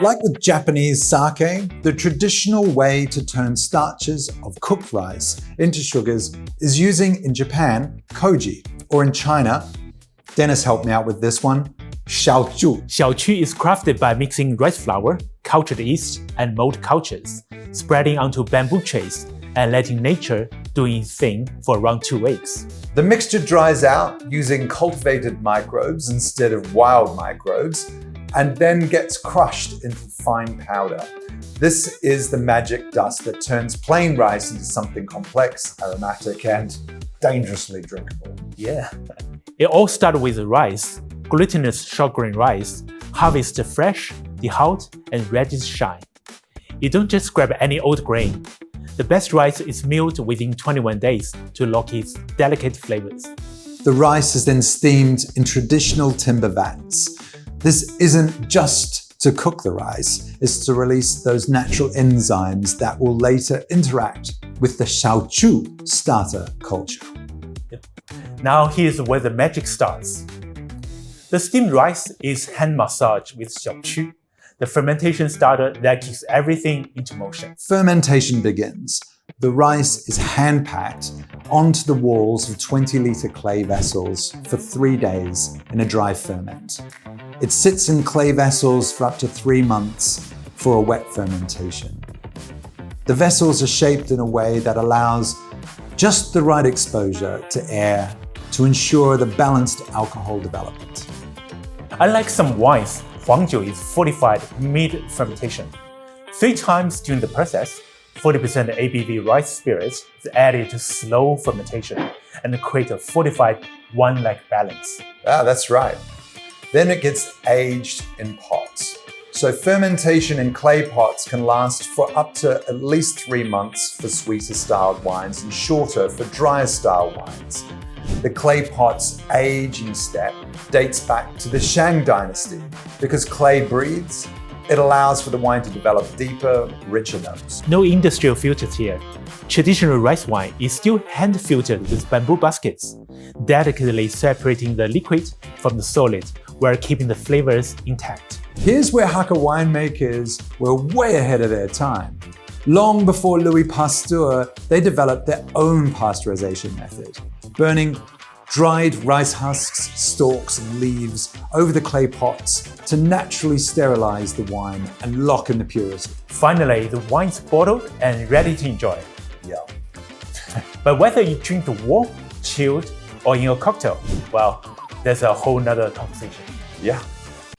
Like with Japanese sake, the traditional way to turn starches of cooked rice into sugars is using, in Japan, koji, or in China, Dennis helped me out with this one, jiuqu. Jiuqu is crafted by mixing rice flour, cultured yeast, and mold cultures, spreading onto bamboo trays, and letting nature do its thing for around 2 weeks. The mixture dries out using cultivated microbes instead of wild microbes, and then gets crushed into fine powder. This is the magic dust that turns plain rice into something complex, aromatic, and dangerously drinkable. Yeah. It all started with rice, glutinous short grain rice, harvested fresh, dehulled, and ready to shine. You don't just grab any old grain. The best rice is milled within 21 days to lock its delicate flavors. The rice is then steamed in traditional timber vats. This isn't just to cook the rice, it's to release those natural enzymes that will later interact with the jiuqu starter culture. Now here's where the magic starts. The steamed rice is hand massaged with jiuqu, the fermentation starter that kicks everything into motion. Fermentation begins. The rice is hand-packed onto the walls of 20-litre clay vessels for 3 days in a dry ferment. It sits in clay vessels for up to 3 months for a wet fermentation. The vessels are shaped in a way that allows just the right exposure to air to ensure the balanced alcohol development. Unlike some wines, Huangjiu is fortified mid-fermentation. 3 times during the process, 40% ABV rice spirit is added to slow fermentation and create a fortified wine-like balance. That's right. Then it gets aged in pots. So fermentation in clay pots can last for up to at least 3 months for sweeter styled wines and shorter for drier style wines. The clay pot's aging step dates back to the Shang dynasty. Because clay breathes, it allows for the wine to develop deeper, richer notes. No industrial filters here. Traditional rice wine is still hand-filtered with bamboo baskets, delicately separating the liquid from the solid while keeping the flavors intact. Here's where Hakka winemakers were way ahead of their time. Long before Louis Pasteur, they developed their own pasteurization method, burning dried rice husks, stalks, and leaves over the clay pots to naturally sterilize the wine and lock in the purity. Finally, the wine's bottled and ready to enjoy. Yeah. But whether you drink the warm, chilled, or in a cocktail, well, there's a whole nother conversation. Yeah.